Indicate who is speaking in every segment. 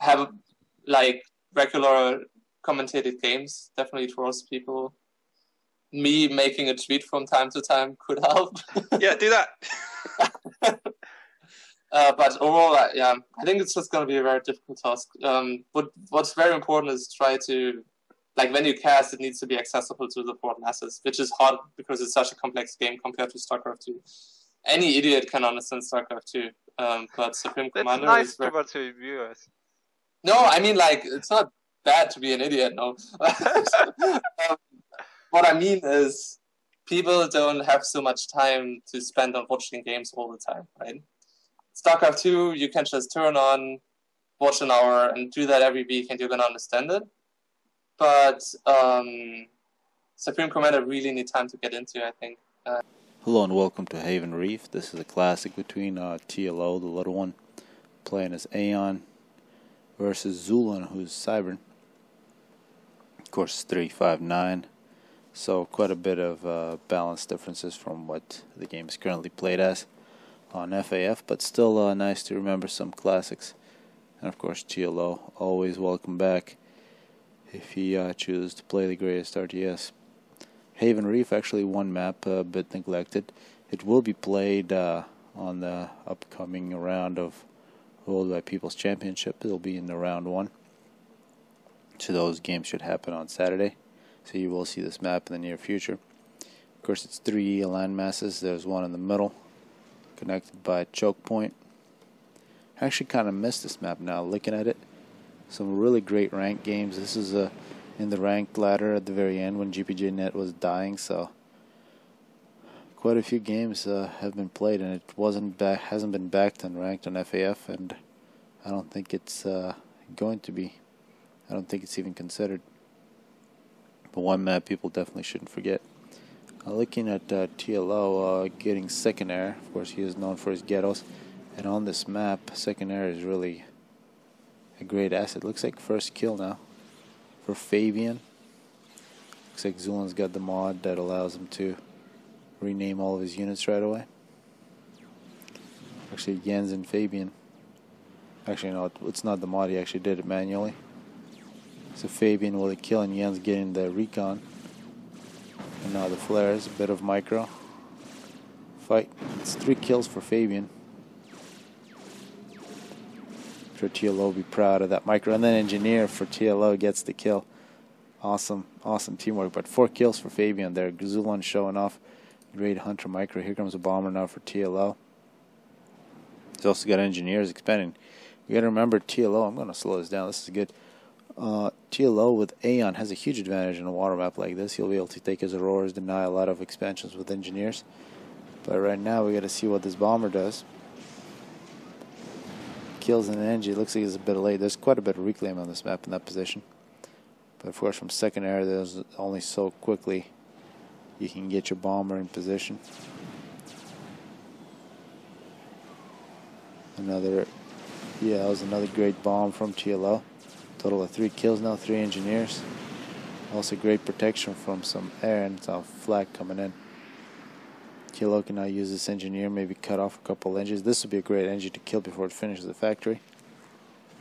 Speaker 1: have like regular commentated games definitely draws people. Me making a tweet from time to time could help.
Speaker 2: Yeah, do that.
Speaker 1: But overall, yeah, I think it's just going to be a very difficult task. But what's very important is try to, like, when you cast, it needs to be accessible to the broad masses, which is hard because it's such a complex game compared to StarCraft 2. Any idiot can understand StarCraft 2, but Supreme Commander
Speaker 2: nice
Speaker 1: is very...
Speaker 2: to viewers.
Speaker 1: No, I mean, like, it's not bad to be an idiot, no. What I mean is, people don't have so much time to spend on watching games all the time, right? StarCraft 2, you can just turn on, watch an hour, and do that every week, and you're going to understand it. But Supreme Commander really need time to get into, I think.
Speaker 3: Hello and welcome to Haven Reef. This is a classic between TLO, the little one, playing as Aeon, versus Zulan, who's Cybern. Of course, 359. So quite a bit of balance differences from what the game is currently played as on FAF, but still nice to remember some classics. And of course, TLO, always welcome back if you choose to play the greatest RTS. Haven Reef, actually one map, a bit neglected. It will be played on the upcoming round of World by People's Championship. It'll be in the round 1. So those games should happen on Saturday. So you will see this map in the near future. Of course, it's 3 land masses. There's one in the middle, connected by a choke point. I actually kind of missed this map now, looking at it. Some really great ranked games. This is in the ranked ladder at the very end when GPJNet was dying, so quite a few games have been played, and it hasn't been backed and ranked on FAF, and I don't think it's going to be. I don't think it's even considered. But one map people definitely shouldn't forget. Looking at TLO getting second air. Of course, he is known for his ghettos. And on this map, second air is really a great asset. Looks like first kill now for Fabian. Looks like Zulan's got the mod that allows him to rename all of his units right away. Actually, Jens and Fabian. Actually, no, it's not the mod. He actually did it manually. So Fabian with a kill and Jens getting the recon. And now the flares, a bit of micro fight. It's 3 kills for Fabian. I'm sure TLO will be proud of that micro. And then Engineer for TLO gets the kill. Awesome teamwork. But 4 kills for Fabian there. Zulan showing off. Great Hunter micro. Here comes a bomber now for TLO. He's also got Engineers expanding. You gotta remember TLO. I'm gonna slow this down. This is good. TLO with Aeon has a huge advantage in a water map like this. He'll be able to take his Auroras, deny a lot of expansions with Engineers. But right now we got to see what this bomber does. Kills an Engie. Looks like he's a bit late. There's quite a bit of reclaim on this map in that position. But of course from second air there's only so quickly you can get your bomber in position. That was another great bomb from TLO. Total of 3 kills now, 3 Engineers. Also great protection from some air and some flak coming in. TLO can now use this Engineer, maybe cut off a couple Engies. This would be a great Engie to kill before it finishes the factory.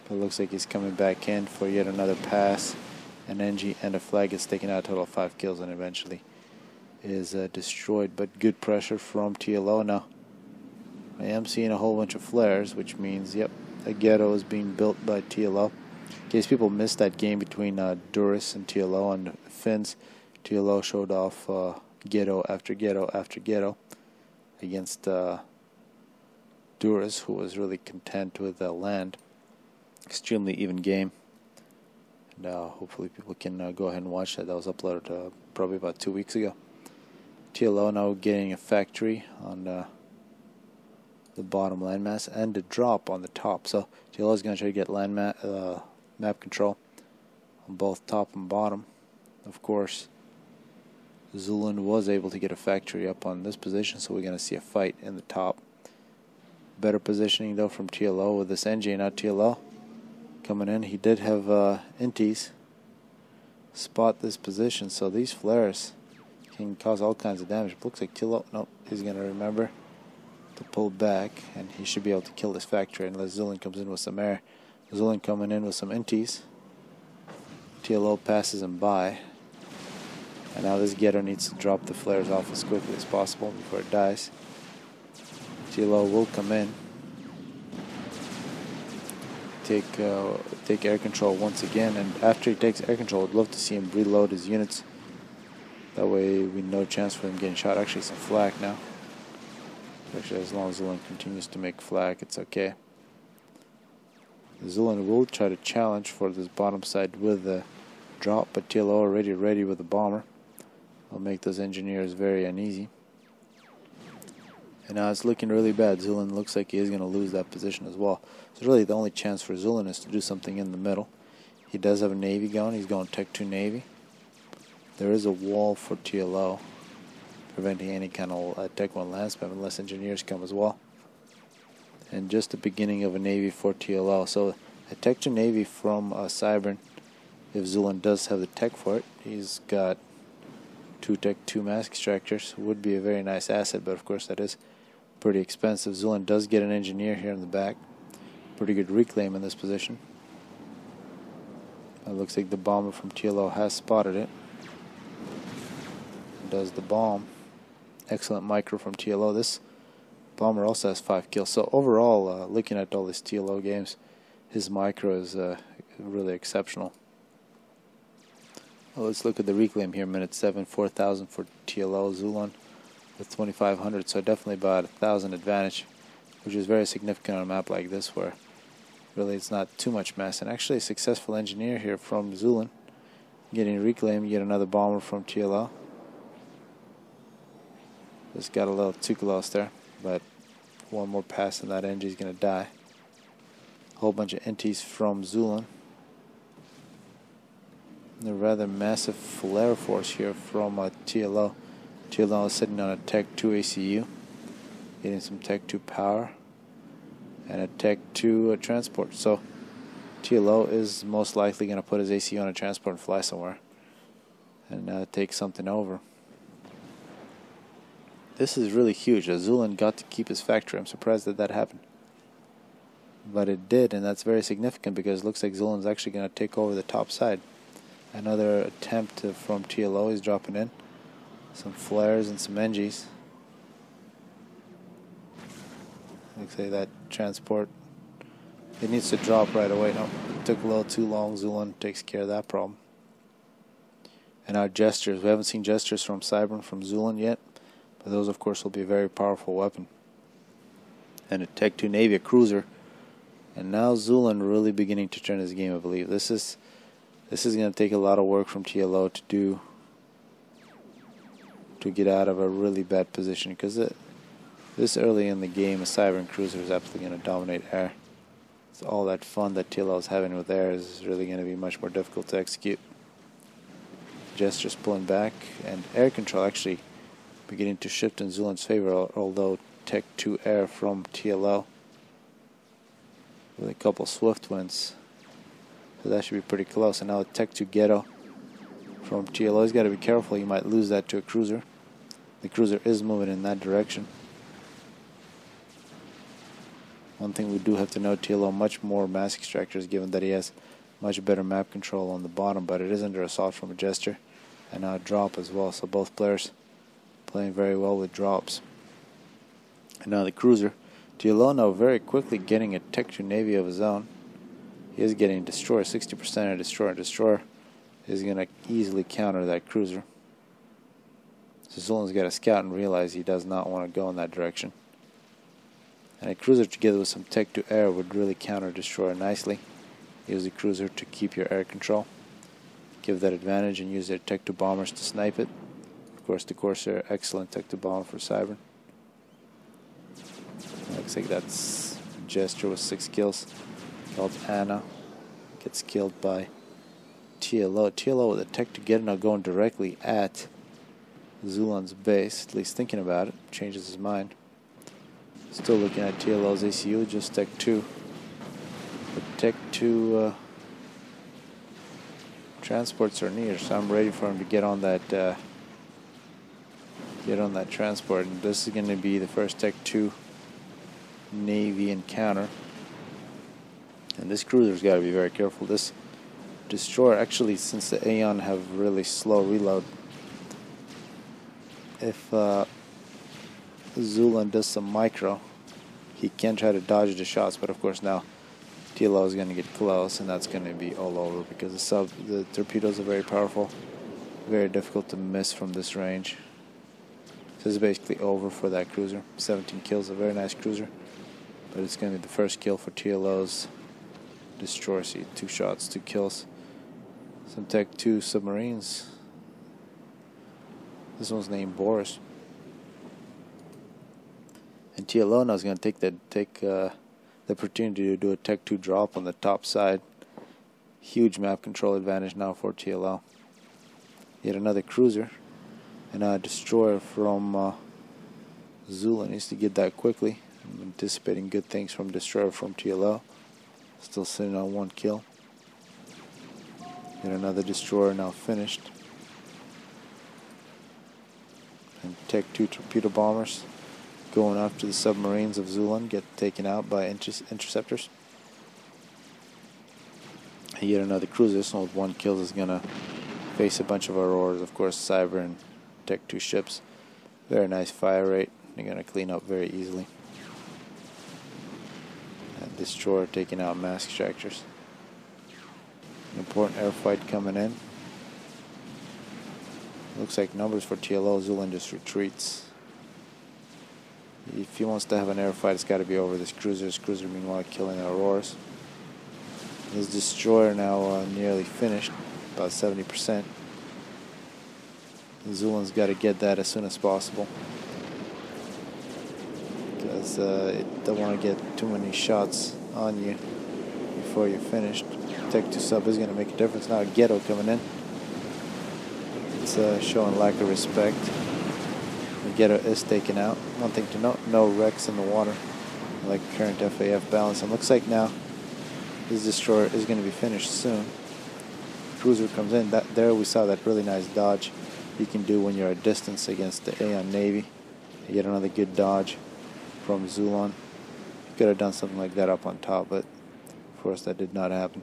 Speaker 3: But it looks like he's coming back in for yet another pass. An Engie and a flag gets taken out, a total of 5 kills, and eventually is destroyed. But good pressure from TLO. Now I am seeing a whole bunch of flares, which means, yep, a ghetto is being built by TLO. In case people missed that game between Duris and TLO and Finns, TLO showed off ghetto after ghetto after ghetto against Duris, who was really content with land. Extremely even game. And hopefully people can go ahead and watch that. That was uploaded probably about 2 weeks ago. TLO now getting a factory on the bottom landmass and a drop on the top. So TLO is going to try to get map control on both top and bottom. Of course, Zulan was able to get a factory up on this position, so we're going to see a fight in the top. Better positioning though from TLO with this NG, not TLO coming in. He did have inties spot this position, so these flares can cause all kinds of damage. It looks like TLO, nope, he's going to remember to pull back, and he should be able to kill this factory unless Zulan comes in with some air. Zulan coming in with some inties. TLO passes him by. And now this Ghetto needs to drop the flares off as quickly as possible before it dies. TLO will come in. Take air control once again, and after he takes air control, I'd love to see him reload his units. That way we no chance for him getting shot. Actually, some flak now. Actually, as long as Zulan continues to make flak, it's okay. The Zulan will try to challenge for this bottom side with the drop, but TLO already ready with the bomber. Will make those engineers very uneasy. And now it's looking really bad. Zulan looks like he is going to lose that position as well. So really the only chance for Zulan is to do something in the middle. He does have a Navy going. He's going Tech 2 Navy. There is a wall for TLO, preventing any kind of Tech 1 land spam unless engineers come as well. And just the beginning of a Navy for TLO. So a Tech 2 Navy from Cybern, if Zulan does have the tech for it. He's got 2 Tech 2 mask extractors. Would be a very nice asset, but of course that is pretty expensive. Zulan does get an engineer here in the back. Pretty good reclaim in this position. It looks like the bomber from TLO has spotted it. Does the bomb. Excellent micro from TLO. This bomber also has 5 kills. So overall, looking at all these TLO games, his micro is really exceptional. Well, let's look at the reclaim here. Minute 7, 4,000 for TLO. Zulan with 2,500, so definitely about 1,000 advantage, which is very significant on a map like this where really it's not too much mass. And actually a successful engineer here from Zulan. Getting reclaim, get another bomber from TLO. Just got a little too close there, but one more pass and that NG is going to die. A whole bunch of NTs from Zulan. A rather massive flare force here from TLO. TLO is sitting on a Tech 2 ACU, getting some Tech 2 power and a Tech 2 transport. So TLO is most likely going to put his ACU on a transport and fly somewhere and take something over. This is really huge. Zulan got to keep his factory. I'm surprised that happened. But it did, and that's very significant because it looks like Zulan's actually going to take over the top side. Another attempt from TLO. He's dropping in some flares and some NGs. Looks like that transport, it needs to drop right away. No, it took a little too long. Zulan takes care of that problem. And our gestures. We haven't seen gestures from Cybern from Zulan yet, but those of course will be a very powerful weapon. And a Tech 2 Navy, a cruiser. And now Zulan really beginning to turn his game, I believe. This is going to take a lot of work from TLO to do, to get out of a really bad position, because this early in the game a Cybern cruiser is absolutely going to dominate air. So all that fun that TLO is having with air is really going to be much more difficult to execute. Gestures pulling back, and air control actually beginning to shift in Zulan's favor, although Tech 2 air from TLO with a couple swift wins. So that should be pretty close. And now a Tech 2 Ghetto from TLO. He's got to be careful. You might lose that to a cruiser. The cruiser is moving in that direction. One thing we do have to know, TLO much more mass extractors, given that he has much better map control on the bottom, but it is under assault from a gesture and now a drop as well. So both players playing very well with drops. And now the cruiser. TLO now very quickly getting a Tech 2 Navy of his own. He is getting destroyer, 60% of destroyer. Destroyer is going to easily counter that cruiser. So Zulan's got to scout and realize he does not want to go in that direction. And a cruiser together with some Tech 2 air would really counter destroyer nicely. Use the cruiser to keep your air control. Give that advantage and use their Tech 2 bombers to snipe it. Of course, the Corsair, excellent Tech 2 bomber for Cybern. Looks like that's gesture with 6 kills. Called Anna. Gets killed by TLO. TLO with a Tech 2 Ghetto now going directly at Zulan's base. At least thinking about it. Changes his mind. Still looking at TLO's ACU, just Tech 2. The Tech 2 transports are near, so I'm ready for him to get on that transport. And this is going to be the first Tech 2 Navy encounter. And this cruiser's got to be very careful. This destroyer, actually, since the Aeon have really slow reload, if Zulan does some micro, he can try to dodge the shots, but of course now TLO is going to get close, and that's going to be all over because the torpedoes are very powerful, very difficult to miss from this range. So this is basically over for that cruiser. 17 kills, a very nice cruiser, but it's going to be the first kill for TLO's destroyer. See, 2 shots, 2 kills. Some Tech 2 submarines. This one's named Boris. And TLO now is going to take the opportunity to do a Tech 2 drop on the top side. Huge map control advantage now for TLO. Yet another cruiser. And a destroyer from Zulan needs to get that quickly. I'm anticipating good things from destroyer from TLO. Still sitting on 1 kill. Yet another destroyer now finished. And Tech 2 torpedo bombers going after the submarines of Zulan, get taken out by interceptors. And yet another cruiser, this one with 1 kill, is going to face a bunch of Auroras, of course, Cyber and Tech 2 ships. Very nice fire rate. They're going to clean up very easily. And destroyer taking out mass extractors. An important air fight coming in. Looks like numbers for TLO. Zulan just retreats. If he wants to have an air fight, it's got to be over this cruiser. This cruiser, meanwhile, killing the Auroras. His destroyer now nearly finished, about 70%. Zulan's got to get that as soon as possible, because it don't want to get too many shots on you before you're finished. Tech 2 sub is going to make a difference. Now Ghetto coming in. It's showing lack of respect. The Ghetto is taken out. One thing to note, no wrecks in the water, like current FAF balance. And looks like now this destroyer is going to be finished soon. Cruiser comes in. There we saw that really nice dodge you can do when you're at distance against the Aeon Navy. You get another good dodge from Zulan. Could have done something like that up on top, but of course that did not happen.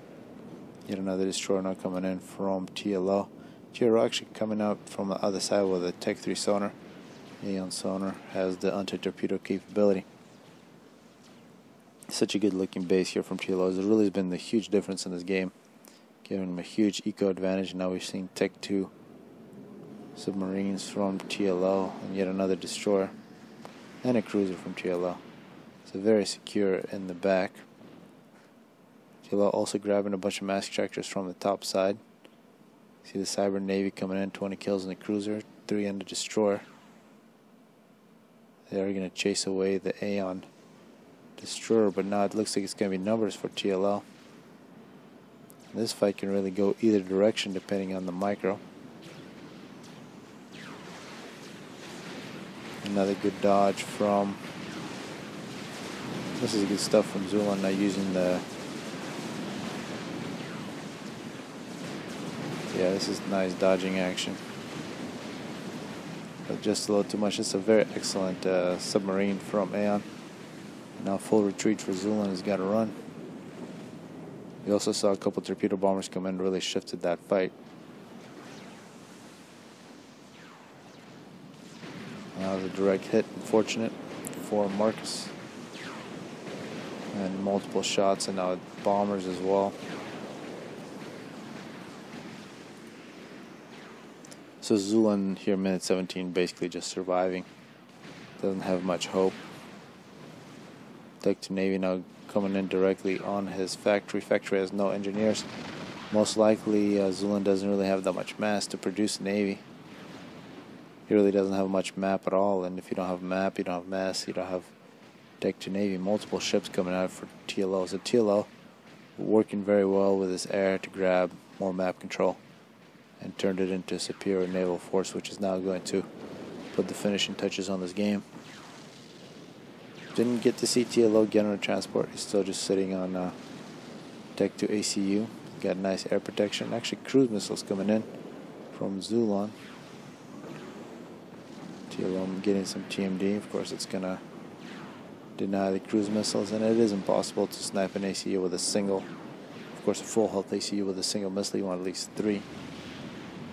Speaker 3: Yet another destroyer now coming in from TLO. TLO actually coming out from the other side with a Tech 3 sonar. Aeon sonar has the anti-torpedo capability. Such a good looking base here from TLO. There's really been the huge difference in this game, giving them a huge eco advantage. Now we've seen Tech 2 submarines from TLO, and yet another destroyer and a cruiser from TLO. So very secure in the back. TLO also grabbing a bunch of mass extractors from the top side. See the Cyber Navy coming in, 20 kills in the cruiser, 3 in the destroyer. They are going to chase away the Aeon destroyer, but now it looks like it's going to be numbers for TLO. This fight can really go either direction depending on the micro. Another good dodge from... This is good stuff from Zulan, now using the... Yeah, this is nice dodging action. But just a little too much. It's a very excellent submarine from Aeon. Now full retreat for Zulan, has got to run. We also saw a couple torpedo bombers come in, really shifted that fight. Now the direct hit, unfortunate for Marcus. And multiple shots, and now bombers as well. So Zulan here, minute 17, basically just surviving. Doesn't have much hope. Tech 2 Navy now coming in directly on his factory. Factory has no engineers. Most likely Zulan doesn't really have that much mass to produce Navy. He really doesn't have much map at all, and if you don't have map, you don't have mass, you don't have Tech 2 Navy. Multiple ships coming out for TLO. So TLO working very well with his air to grab more map control and turned it into a superior naval force, which is now going to put the finishing touches on this game. Didn't get to see TLO get on a transport. He's still just sitting on Tech 2 ACU. Got nice air protection. Actually, cruise missiles coming in from Zulan. TLO getting some TMD. Of course, it's going to deny the cruise missiles, and it is impossible to snipe an ACU with a single, of course a full health ACU with a single missile. You want at least 3.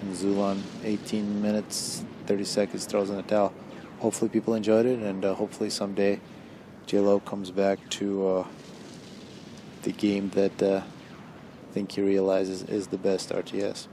Speaker 3: And Zulan, 18 minutes, 30 seconds, throws in the towel. Hopefully people enjoyed it, and hopefully someday TLO comes back to the game that I think he realizes is the best RTS.